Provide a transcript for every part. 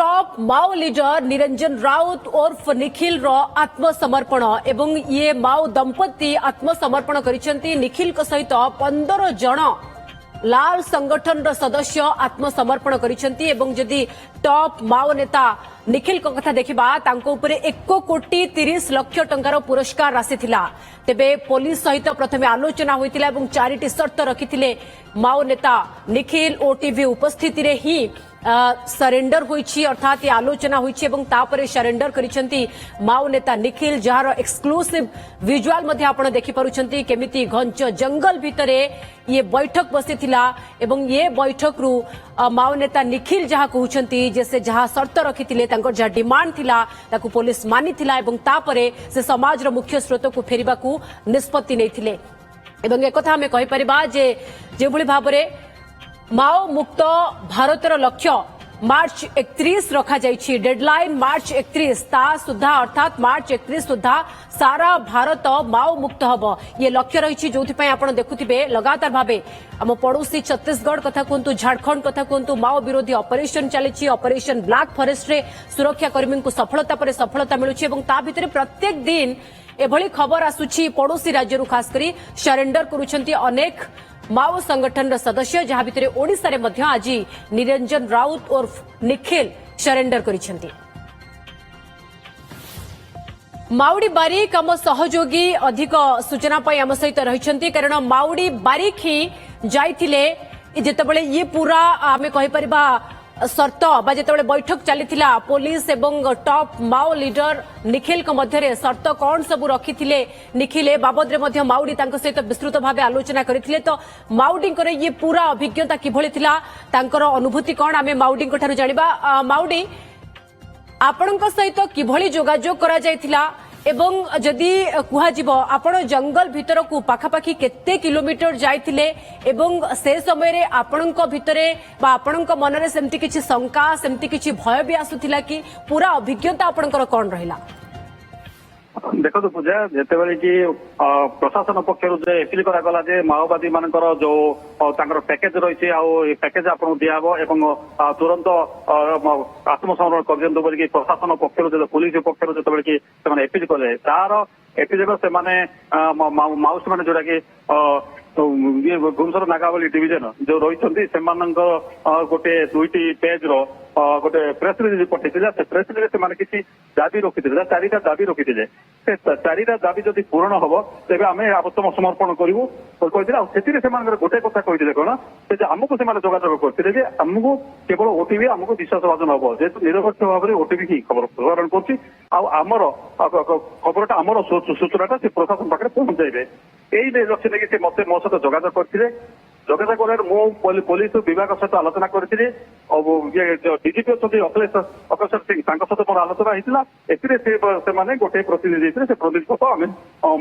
Top माओ leader Niranjan Raut उर्फ निखिल रो आत्मसमर्पण एवं ये माओ दंपति आत्मसमर्पण करिसेंती निखिल को सहित 15 जन लाल संगठन रो सदस्य आत्मसमर्पण करिसेंती एवं जदि टॉप माओ नेता निखिल को कथा देखिबा तांको उपरे 1,30,00,000 टंकार पुरस्कार राशि थिला। तेबे पुलिस सहित प्रथमे आलोचना होइतिला एवं 4टी शर्त रखिथिले माओ नेता निखिल ओटीवी उपस्थिति रे ही सरेंडर होइछि अर्थात ये आलोचना होइछि एवं तापरे सरेंडर करिसेंती माओ नेता निखिल जार एक्सक्लूसिव विजुअल मध्ये आपण देखि पारुछंती केमिति घंच जंगल भितरे ये बैठक बसिथिला एवं ये बैठक रु माओ नेता निखिल जहा कहउछंती जे से जहा शर्त रखिथिले तांकर जहा डिमांड थिला ताकू पुलिस मानिथिला एवं तापरे से समाज रो मुख्य स्रोत को फेरिबाकू निष्पत्ति नैथिले एवं एकथा हमें कहि परिबा जे जेभଳି भाबरे माओ मुक्त भारतर लक्ष्य मार्च 31 रखा जाइछि डेडलाइन मार्च 31 ता सुधा अर्थात मार्च 31 सुधा सारा भारत माओ मुक्त हबो ये लक्ष्य रहिछि जोथि पय आपण देखुथिबे लगातार भाबे हम पड़ोसी छत्तीसगढ़ कथा कहतु झारखंड कथा कहतु माओ विरोधी ऑपरेशन चलिछि ऑपरेशन ब्लैक फॉरेस्ट रे सुरक्षा कर्मी को सफलता पर सफलता मिलुछि एवं ता भितरे प्रत्येक दिन एभली खबर आसुछि पड़ोसी राज्यरु खास करी सरेंडर करूछंती अनेक माओ संगठन सदस्य जहां भितरे ओडिसा रे मध्य आज निरंजन राउत उर्फ निखिल सरेंडर करिसेंती। माउडी बारिक आम सहयोगी अधिक सूचना पाई आम सहित रहिसेंती कारण माउडी बारिक ही जाइथिले जेतेबेले ये पूरा आमे कहि परिबा शर्त बा जेतेबेले बैठक चलीथिला पुलिस एवं टॉप माओ लीडर निखिल को मध्यरे शर्त कौन सब रखिथिले निखिल ए बाबद रे मध्य माउडी तांको सहित विस्तृत भाबे आलोचना करिथिले तो माउडी करे ये पूरा अभिज्ञता किभଳି थिला तांकर अनुभूति कोन आमे माउडी को थारु जानिबा माउडी आपणक सहित किभଳି जोगाजोग करा जायथिला एवं जदि कुहाजिबो आपण जंगल भीतर को पाखापाखि केते किलोमीटर जाइथिले एवं से समय रे आपणक भितरे बा आपणक मनरे सेमति किछि शंका सेमति किछि भय भी आसुथिला कि पूरा अभिज्ञता आपणकर कोन रहिला देखो पूजा जेतेबेले कि प्रशासन पक्षर जे अपील करा गला जे माओवादी मानकर जो तांकर पैकेज रही पैकेज आपन दियाबो एवं तुरंत आत्मसमर्पण कर दियंतो बोली प्रशासन पक्षर पुलिस पक्षर जेतेबेले कि सेमाने अपील कले तार अपील से माने माउस माने जोरा कि ये गुमसर नागावली डिविजन जो रही गोटे 2टी पेज रो गोटे प्रेस रिलीज पठेइथिला से प्रेस रिलीज से किसी दाबी रखिथिले 4टा दाबी रखिथिले से 4टा दाबी जदि पूर्ण हबो तेबे आमे आत्मसमर्पण करिवु कहिथिला सेतिरे सेमानकर गोटे कथा कहिथिले कोन से जे हमकु सेमाने जोगाजोग करथिले जे हमकु केवल ओटीवी हमकु विश्वासभाजन हबो जे निरपेक्ष भाबरे ओटीवी की खबर प्रसारण करछि आ हमर खबरटा हमर सूचनाटा से प्रशासन पाखरे पहुंच जाइबे एई लक्ष्य लेके से मते मो सहित जोगाजोग करथिले जोगाजोग करे मो पुलिस विभाग सहित आलोचना करथिले डीजीपी अछंती अखिलेश सिंह तांको सहित मोर आलोचना हेतिला एथिरे से माने गोटे प्रतिनिधि हेतिले से प्रतिनिधि को आमे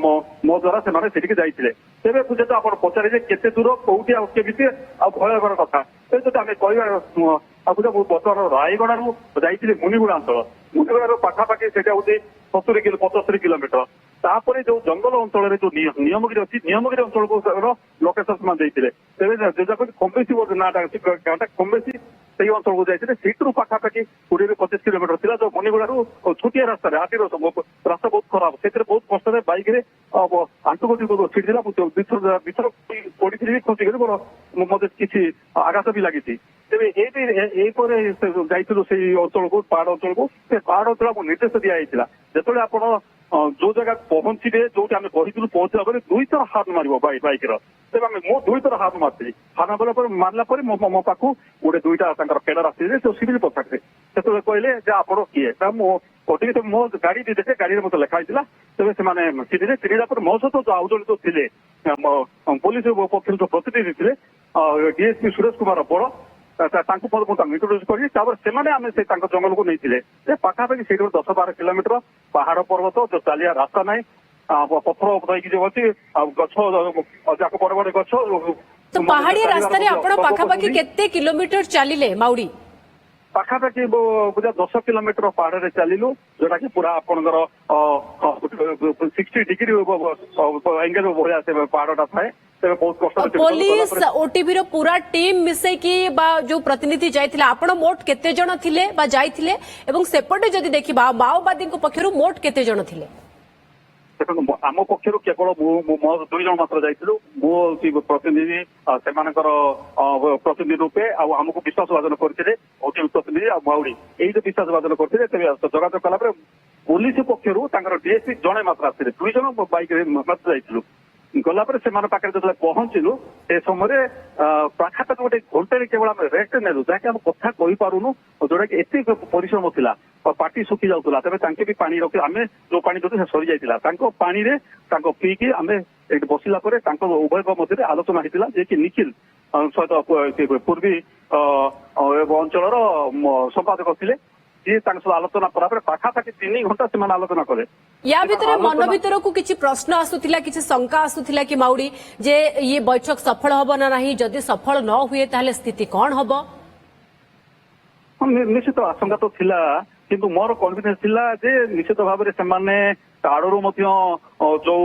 मो द्वारा से माने सेटिके जाइथिले तेबे पूजा तो आपण पचारे जे केते दूर कोउटी आ केबिते आ भयकर कथा ए जते आमे कहबा आपको बर्तमान रायगड़ू जाइथिले मुनिगुड़ा अंचल मुनिगुड़ा पाखापाखि सेटा होती 75 किलोमीटर तापर जो जंगल अंचल जो नियमगिरी अच्छी नियमगिरी अंचल को लोकेशन देते तेज कम्बेसी नाटा गाँटा कम्बेसी से अंचल को जाते सीट्रु पाखापाखि 20-25 किलोमीटर थी जो मुनिगुड़ा छुटिया रास्तार आटीर रास्ता बहुत खराब से बहुत कष्ट बैक आंटुगति छिड़ा विथर पड़ी खसिक मत किसी आघात भी लगी तेरे जाइलु से अंचल को पहाड़ अंचल को पहाड़ अंचल निर्देश दिखाई जो आप जो जगह पहुंचे जो आम कही पहुंचला 2 थर हाथ मार बैक तेज आम मो 2 थर हाथ मारी हाथ मारला मो पाक गोटे 2टा पेडर आसी सिविल पोशाक से कहले आप किए मो मो गाड़ी भी देखे गाड़ी में मतलब लिखाई तेज से चिन्हले चिन्हला मो सहित जो आउ जन जो थे पुलिस पक्ष जो प्रतिनिधि थे डीएसपी सुरेश कुमार बड़ इंट्रोड्यूस कर जंगल को नहीं पाखापाखि से 10-12 किलोमीटर पहाड़ पर्वत जो चलिया रास्ता ना पत्थर जो अच्छी गछ बड़ बड़ गछ तो पहाड़ी रास्ता रे आपण पाखापाखि केते किलोमीटर चलिले माउडी पाखापाखि पूजा 10 किलोमीटर पहाड़ रे चलिलु जोटा कि पूरा आपनकर 60 डिग्री एंगल भाया से पहाड़टा थाए ତେବେ ବହୁତ କଷ୍ଟ पुलिस ओटीवी रो पूरा टीम मिसेकी बा जो प्रतिनिधि जाइथिले आपण मोट केते जण थिले बा जाइथिले एवं सेपटे जदि देखिबा माओवादी को पक्षरु मोट केते जण थिले ଦେଖନ୍ତୁ ଆମ ପକ୍ଷରୁ କେବଳ ମୋ 2 ଜଣ ମାତ୍ର ଯାଇଥିଲୁ। ମୁଁ ପ୍ରତିନିଧି ସେମାନଙ୍କର ପ୍ରତିନିଧି ରୂପେ ଆଉ ଆମକୁ ବିଶ୍ୱାସ ଭାଜନ କରିଥିଲେ ଓଟିଭି ପ୍ରତିନିଧି ଆଉ ମାଉଡି ଏଇ ଯୋଉ ବିଶ୍ୱାସ ଭାଜନ କରିଥିଲେ। ତେବେ ଯୋଗାଯୋଗ କଲା ପରେ ପୋଲିସ ପକ୍ଷରୁ ତାଙ୍କର ଡିଏସପି ଜଣେ ମାତ୍ର ଆସିଥିଲେ। 2 ଜଣ ବାଇକରେ ମାତ୍ର ଯାଇଥିଲୁ। ଗଲା ପରେ ସେମାନଙ୍କ ପାଖରେ ଯେତେବେଳେ ପହଞ୍ଚିଲୁ ସେ ସମୟରେ ପାଖାପାଖି ଗୋଟେ ଘଣ୍ଟାରେ କେବଳ ଆମେ ରେଷ୍ଟ ନେଲୁ ଯାହାକି ଆମେ କଥା କହିପାରୁନୁ ଯୋଉଟା କି ଏତେ ପରିଶ୍ରମ ଥିଲା ପାଟି ଶୁଖି ଯାଉଥିଲା। ତେବେ ତାଙ୍କେ ବି ପାଣି ରଖି ଆମେ ଯୋଉ ପାଣି ଦଉଛୁ ସେ ସରି ଯାଇଥିଲା। ତାଙ୍କ ପାଣିରେ ତାଙ୍କ ପିଇକି ଆମେ ଏଠି ବସିଲା ପରେ ତାଙ୍କ ଉଭୟଙ୍କ ମଧ୍ୟରେ ଆଲୋଚନା ହେଇଥିଲା ଯେ କି ନିଖିଲ ସହିତ ପୂର୍ବୀ ଅଞ୍ଚଳର ସମ୍ପାଦକ ଥିଲେ ଯିଏ ତାଙ୍କ ସହ ଆଲୋଚନା କଲା ପରେ ପାଖାପାଖି 3 ଘଣ୍ଟା ସେମାନେ ଆଲୋଚନା କଲେ। या भितर मन भितर को किछि प्रश्न आसुथिला किछि शंका आसुथिला कि माउडी जे ये बैठक सफल हबो ना नहीं जदि सफल न हुए ताले स्थिति कोन हबो निश्चित आशंका तो थिला किंतु मोर कॉन्फिडेंस थिला जे निश्चित भाବରେ ସେମାନେ ଆଡରୁ ମଧ୍ୟ ଯୋଉ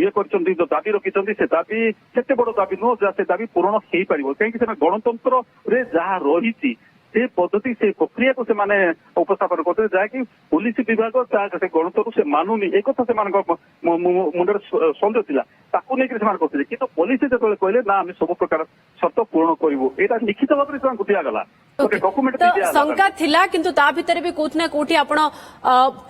ଇଏ କରିଛନ୍ତି ଯୋଉ ଦାବି ରଖିଛନ୍ତି ସେ ଦାବି କେତେ ବଡ ଦାବି ନୁହଁ ଯାହା ସେ ଦାବି ପୂରଣ ହେଇପାରିବ କାହିଁକି ସେମାନେ ଗଣତନ୍ତ୍ରରେ ଯାହା ରହିଛି ସେ ପଦ୍ଧତି ସେ ପ୍ରକ୍ରିୟାକୁ ସେମାନେ ଉପସ୍ଥାପନ କରୁଥିଲେ ଯାହାକି ପୋଲିସ ବିଭାଗ ସେ ଗଣତନ୍ତ୍ରକୁ ସେ ମାନୁନି ଏ କଥା ସେମାନଙ୍କ ମୁଣ୍ଡରେ ସନ୍ଦେହ ଥିଲା ତାକୁ ନେଇକି ସେମାନେ କରୁଥିଲେ। କିନ୍ତୁ ପୋଲିସ ଯେତେବେଳେ କହିଲେ ନା ଆମେ ସବୁ ପ୍ରକାର ସର୍ତ୍ତ ପୂରଣ କରିବୁ ଏଇଟା ଲିଖିତ ଭାବରେ ସେମାନଙ୍କୁ ଦିଆଗଲା ଗୋଟେ ଡକୁମେଣ୍ଟ शंका थिला किंतु ता भितर भी कोथि ना कोठी आपण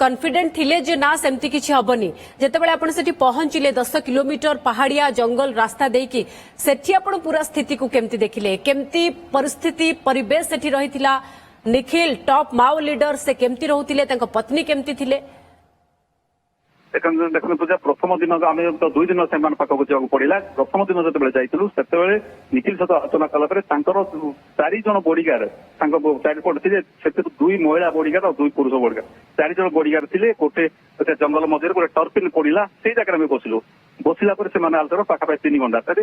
कॉन्फिडेंट थिले जे ना सेमति किछि हबनी जेतेबेले आपण सेठी पहुंचिले 10 किलोमीटर पहाड़िया जंगल रास्ता देकी सेठी आपण पूरा स्थिति को केमति देखिले केमति परिस्थिति परिवेश सेठी रहिथिला निखिल टॉप माओ लीडर से केमति रहुथिले तांको पत्नी केमति थिले ଦେଖନ୍ତୁ ପୂଜା ପ୍ରଥମ ଦିନ ଆମେ ତ 2 ଦିନ ସେମାନେ ପାଖକୁ ଯିବାକୁ ପଡିଲା। ପ୍ରଥମ ଦିନ ଯେତେବେଳେ ଯାଇଥିଲୁ ସେତେବେଳେ ନିଖିଲ ସହିତ ଆଲୋଚନା କଲା ପରେ ତାଙ୍କର 4 ଜଣ ବଡିଗାର୍ଡ ତାଙ୍କ ଚାରିପଟେ ଥିଲେ ସେଥିରୁ 2 ମହିଳା ବଡିଗାର୍ଡ ଆଉ 2 ପୁରୁଷ ବଡିଗାର୍ଡ 4 ଜଣ ବଡିଗାର୍ଡ ଥିଲେ। ଗୋଟେ ଜଙ୍ଗଲ ମଧ୍ୟରେ ଗୋଟେ ଟର୍ପିନ ପଡିଲା ସେଇ ଜାଗାରେ ଆମେ ବସିଲୁ। ବସିଲା ପରେ ସେମାନେ ଆଲୋଚନା ପାଖାପାଖି 3 ଘଣ୍ଟା ତାରେ